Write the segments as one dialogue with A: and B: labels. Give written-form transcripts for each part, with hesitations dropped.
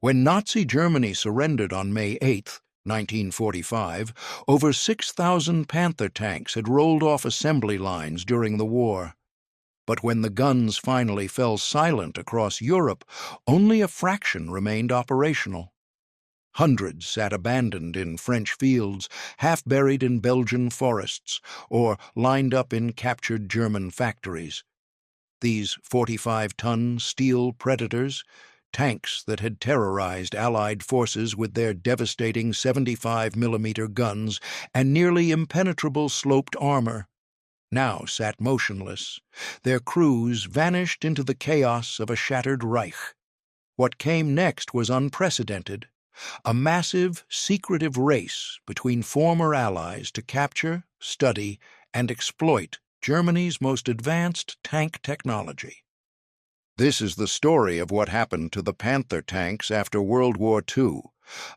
A: When Nazi Germany surrendered on May 8, 1945, over 6,000 Panther tanks had rolled off assembly lines during the war. But when the guns finally fell silent across Europe, only a fraction remained operational. Hundreds sat abandoned in French fields, half buried in Belgian forests, or lined up in captured German factories. These 45-ton steel predators, tanks that had terrorized Allied forces with their devastating 75-millimeter guns and nearly impenetrable sloped armor, now sat motionless, their crews vanished into the chaos of a shattered Reich. What came next was unprecedented, a massive, secretive race between former allies to capture, study, and exploit Germany's most advanced tank technology. This is the story of what happened to the Panther tanks after World War II,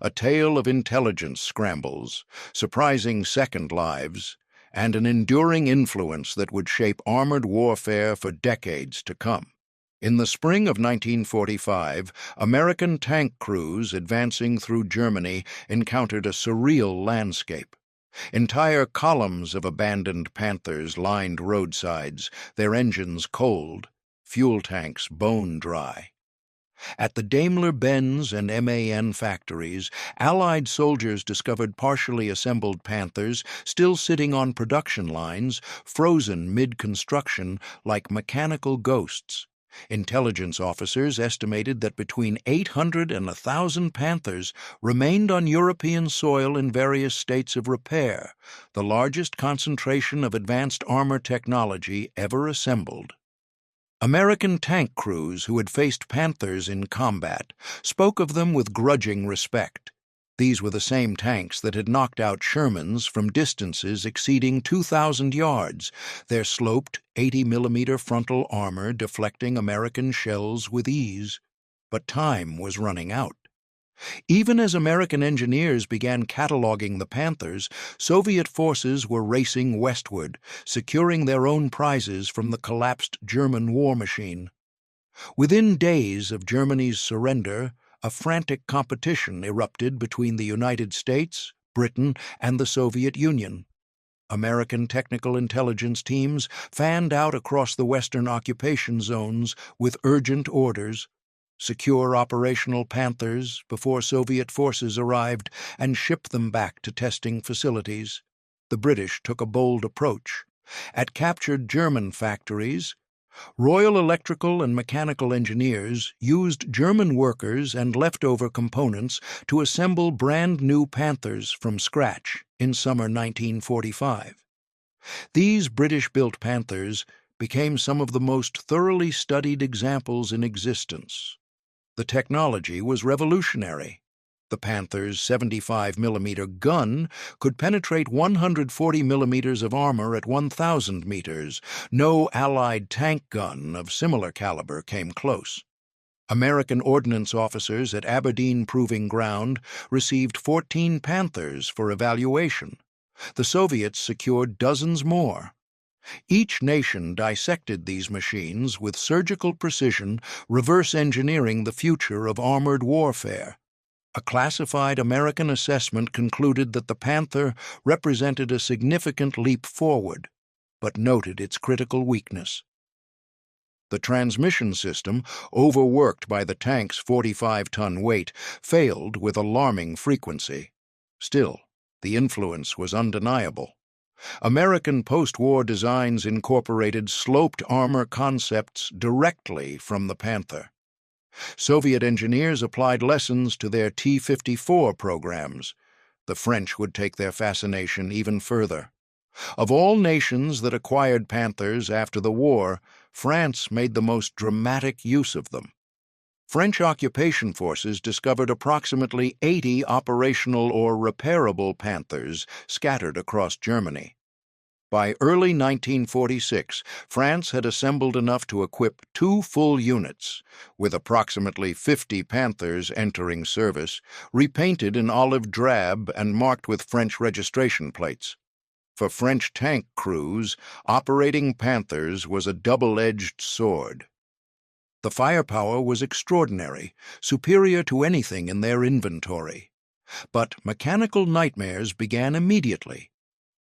A: a tale of intelligence scrambles, surprising second lives, and an enduring influence that would shape armored warfare for decades to come. In the spring of 1945, American tank crews advancing through Germany encountered a surreal landscape. Entire columns of abandoned Panthers lined roadsides, their engines cold, fuel tanks bone dry. At the Daimler-Benz and MAN factories, Allied soldiers discovered partially assembled Panthers still sitting on production lines, frozen mid-construction like mechanical ghosts. Intelligence officers estimated that between 800 and 1,000 Panthers remained on European soil in various states of repair, the largest concentration of advanced armor technology ever assembled. American tank crews who had faced Panthers in combat spoke of them with grudging respect. These were the same tanks that had knocked out Shermans from distances exceeding 2,000 yards, their sloped 80-millimeter frontal armor deflecting American shells with ease. But time was running out. Even as American engineers began cataloging the Panthers, Soviet forces were racing westward, securing their own prizes from the collapsed German war machine. Within days of Germany's surrender, a frantic competition erupted between the United States, Britain, and the Soviet Union. American technical intelligence teams fanned out across the Western occupation zones with urgent orders: secure operational Panthers before Soviet forces arrived and ship them back to testing facilities. The British took a bold approach. At captured German factories, Royal Electrical and Mechanical Engineers used German workers and leftover components to assemble brand-new Panthers from scratch in summer 1945. These British-built Panthers became some of the most thoroughly studied examples in existence. The technology was revolutionary. The Panther's 75-millimeter gun could penetrate 140 millimeters of armor at 1,000 meters. No Allied tank gun of similar caliber came close. American ordnance officers at Aberdeen Proving Ground received 14 Panthers for evaluation. The Soviets secured dozens more. Each nation dissected these machines with surgical precision, reverse engineering the future of armored warfare. A classified American assessment concluded that the Panther represented a significant leap forward, but noted its critical weakness. The transmission system, overworked by the tank's 45-ton weight, failed with alarming frequency. Still, the influence was undeniable. American post-war designs incorporated sloped armor concepts directly from the Panther. Soviet engineers applied lessons to their T-54 programs. The French would take their fascination even further. Of all nations that acquired Panthers after the war, France made the most dramatic use of them. French occupation forces discovered approximately 80 operational or repairable Panthers scattered across Germany. By early 1946, France had assembled enough to equip 2 full units, with approximately 50 Panthers entering service, repainted in olive drab and marked with French registration plates. For French tank crews, operating Panthers was a double-edged sword. The firepower was extraordinary, superior to anything in their inventory. But mechanical nightmares began immediately.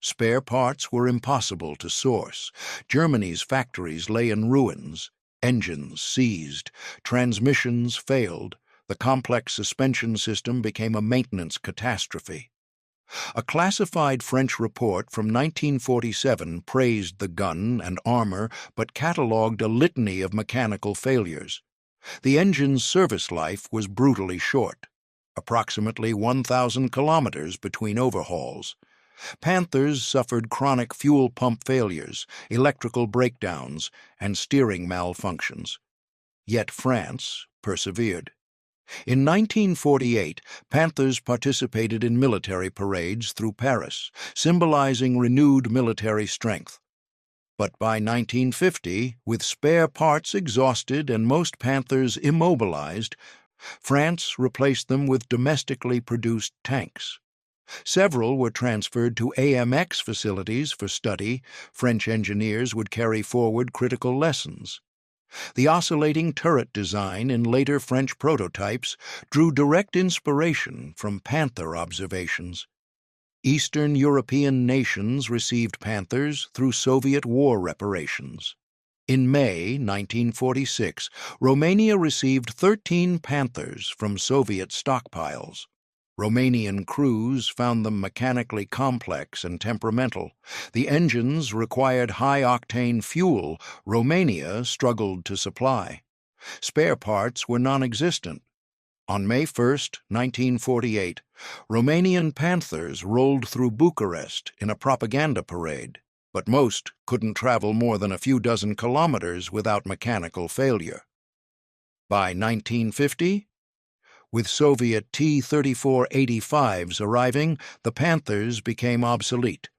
A: Spare parts were impossible to source. Germany's factories lay in ruins. Engines seized. Transmissions failed. The complex suspension system became a maintenance catastrophe. A classified French report from 1947 praised the gun and armor but catalogued a litany of mechanical failures. The engine's service life was brutally short, approximately 1,000 kilometers between overhauls. Panthers suffered chronic fuel pump failures, electrical breakdowns, and steering malfunctions. Yet France persevered. In 1948, Panthers participated in military parades through Paris, symbolizing renewed military strength. But by 1950, with spare parts exhausted and most Panthers immobilized, France replaced them with domestically produced tanks. Several were transferred to AMX facilities for study. French engineers would carry forward critical lessons. The oscillating turret design in later French prototypes drew direct inspiration from Panther observations. Eastern European nations received Panthers through Soviet war reparations. In May 1946, Romania received 13 Panthers from Soviet stockpiles. Romanian crews found them mechanically complex and temperamental. The engines required high-octane fuel Romania struggled to supply. Spare parts were non-existent. On May 1, 1948, Romanian Panthers rolled through Bucharest in a propaganda parade, but most couldn't travel more than a few dozen kilometers without mechanical failure. By 1950, with Soviet T-34-85s arriving, the Panthers became obsolete.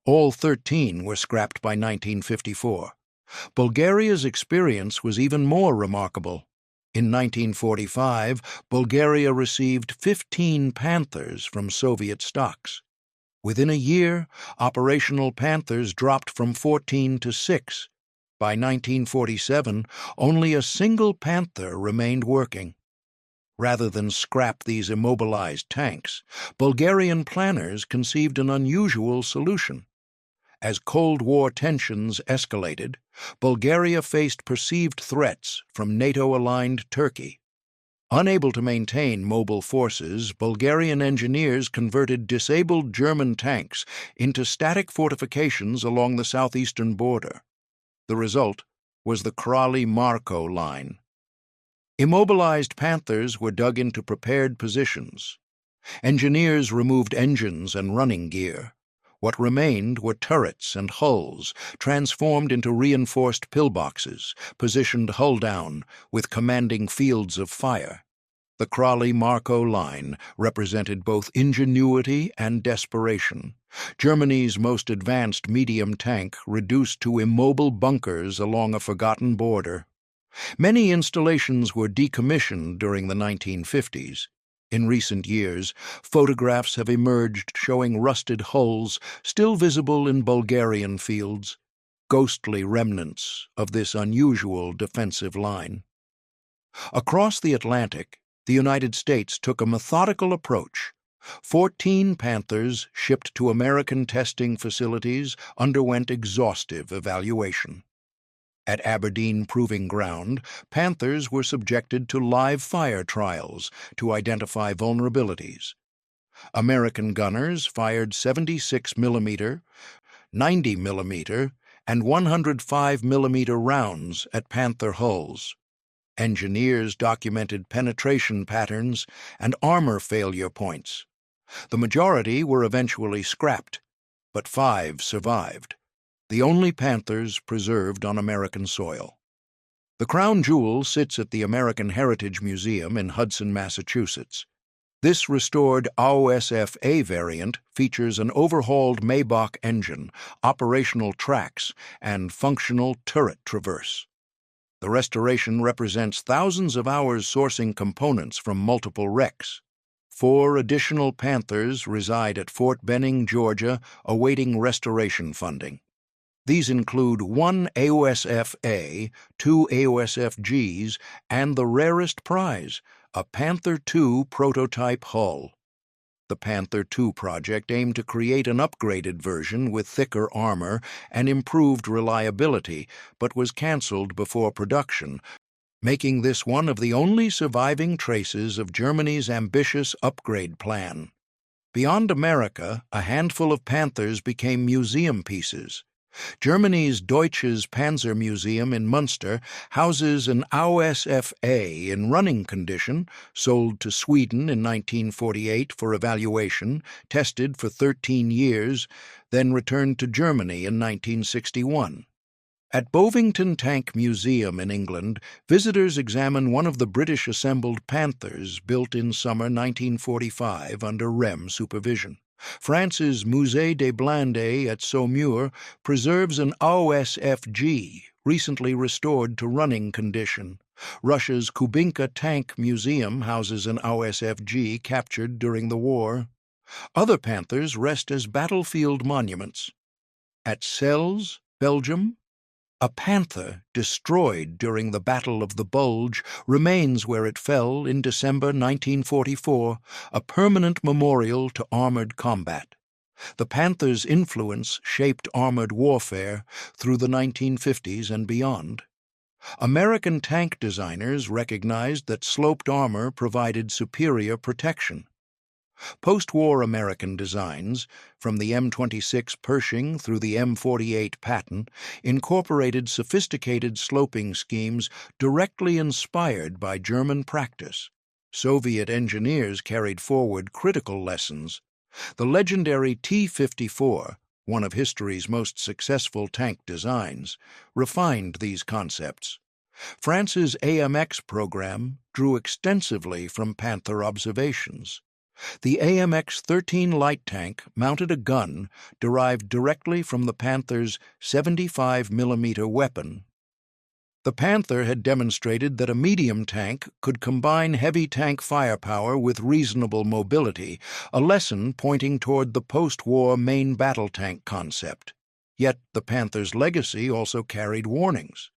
A: All 13 were scrapped by 1954. Bulgaria's experience was even more remarkable. In 1945, Bulgaria received 15 Panthers from Soviet stocks. Within a year, operational Panthers dropped from 14 to 6. By 1947, only a single Panther remained working. Rather than scrap these immobilized tanks, Bulgarian planners conceived an unusual solution. As Cold War tensions escalated, Bulgaria faced perceived threats from NATO-aligned Turkey. Unable to maintain mobile forces, Bulgarian engineers converted disabled German tanks into static fortifications along the southeastern border. The result was the Krali-Marko line. Immobilized Panthers were dug into prepared positions. Engineers removed engines and running gear. What remained were turrets and hulls, transformed into reinforced pillboxes, positioned hull down, with commanding fields of fire. The Krali-Marko line represented both ingenuity and desperation. Germany's most advanced medium tank reduced to immobile bunkers along a forgotten border. Many installations were decommissioned during the 1950s. In recent years, photographs have emerged showing rusted hulls still visible in Bulgarian fields, ghostly remnants of this unusual defensive line. Across the Atlantic, the United States took a methodical approach. 14 Panthers shipped to American testing facilities underwent exhaustive evaluation. At Aberdeen Proving Ground, Panthers were subjected to live fire trials to identify vulnerabilities. American gunners fired 76mm, 90mm, and 105mm rounds at Panther hulls. Engineers documented penetration patterns and armor failure points. The majority were eventually scrapped, but 5 survived, the only Panthers preserved on American soil. The crown jewel sits at the American Heritage Museum in Hudson, Massachusetts. This restored AOSF-A variant features an overhauled Maybach engine, operational tracks, and functional turret traverse. The restoration represents thousands of hours sourcing components from multiple wrecks. 4 additional Panthers reside at Fort Benning, Georgia, awaiting restoration funding. These include 1 AOSF-A, 2 AOSF-Gs, and the rarest prize, a Panther II prototype hull. The Panther II project aimed to create an upgraded version with thicker armor and improved reliability, but was cancelled before production, making this one of the only surviving traces of Germany's ambitious upgrade plan. Beyond America, a handful of Panthers became museum pieces. Germany's Deutsches Panzer Museum in Munster houses an AOSF-A in running condition, sold to Sweden in 1948 for evaluation, tested for 13 years, then returned to Germany in 1961. At Bovington Tank Museum in England, visitors examine one of the British-assembled Panthers built in summer 1945 under REM supervision. France's Musée des Blindés at Saumur preserves an AOSF-G, recently restored to running condition. Russia's Kubinka Tank Museum houses an AOSF-G captured during the war. Other Panthers rest as battlefield monuments. At Celles, Belgium, a Panther destroyed during the Battle of the Bulge remains where it fell in December 1944, a permanent memorial to armored combat. The Panther's influence shaped armored warfare through the 1950s and beyond. American tank designers recognized that sloped armor provided superior protection. Post-war American designs, from the M26 Pershing through the M48 Patton, incorporated sophisticated sloping schemes directly inspired by German practice. Soviet engineers carried forward critical lessons. The legendary T-54, one of history's most successful tank designs, refined these concepts. France's AMX program drew extensively from Panther observations. The AMX-13 light tank mounted a gun derived directly from the Panther's 75mm weapon. The Panther had demonstrated that a medium tank could combine heavy tank firepower with reasonable mobility, a lesson pointing toward the post-war main battle tank concept. Yet the Panther's legacy also carried warnings.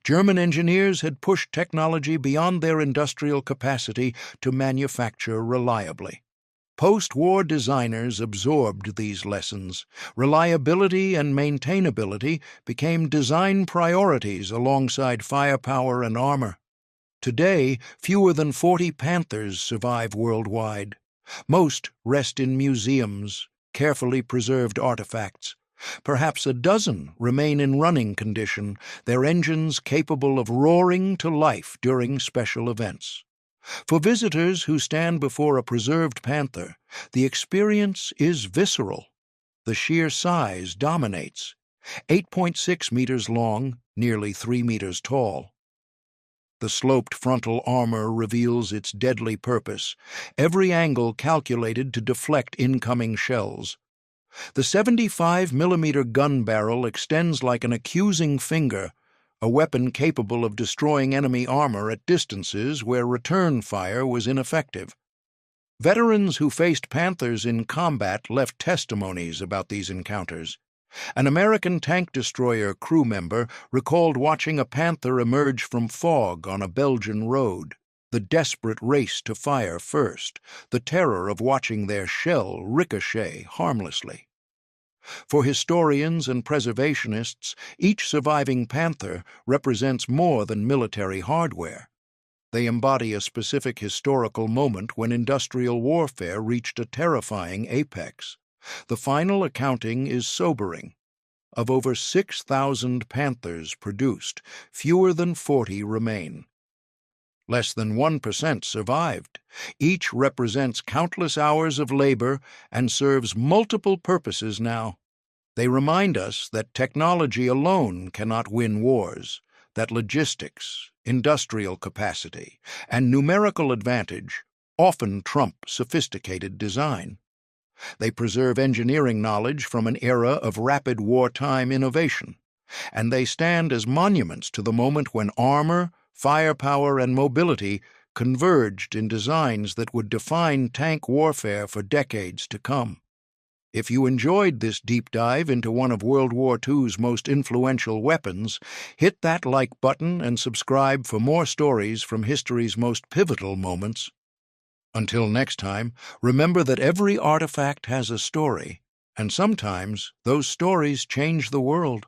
A: German engineers had pushed technology beyond their industrial capacity to manufacture reliably. Post-war designers absorbed these lessons. Reliability and maintainability became design priorities alongside firepower and armor. Today, fewer than 40 Panthers survive worldwide. Most rest in museums, carefully preserved artifacts. Perhaps a dozen remain in running condition, their engines capable of roaring to life during special events. For visitors who stand before a preserved Panther, the experience is visceral. The sheer size dominates. 8.6 meters long, nearly 3 meters tall. The sloped frontal armor reveals its deadly purpose, every angle calculated to deflect incoming shells. The 75mm gun barrel extends like an accusing finger, a weapon capable of destroying enemy armor at distances where return fire was ineffective. Veterans who faced Panthers in combat left testimonies about these encounters. An American tank destroyer crew member recalled watching a Panther emerge from fog on a Belgian road, the desperate race to fire first, the terror of watching their shell ricochet harmlessly. For historians and preservationists, each surviving Panther represents more than military hardware. They embody a specific historical moment when industrial warfare reached a terrifying apex. The final accounting is sobering. Of over 6,000 Panthers produced, fewer than 40 remain. Less than 1% survived. Each represents countless hours of labor and serves multiple purposes now. They remind us that technology alone cannot win wars, that logistics, industrial capacity, and numerical advantage often trump sophisticated design. They preserve engineering knowledge from an era of rapid wartime innovation, and they stand as monuments to the moment when armor, firepower, and mobility converged in designs that would define tank warfare for decades to come. If you enjoyed this deep dive into one of World War II's most influential weapons, hit that like button and subscribe for more stories from history's most pivotal moments. Until next time, remember that every artifact has a story, and sometimes those stories change the world.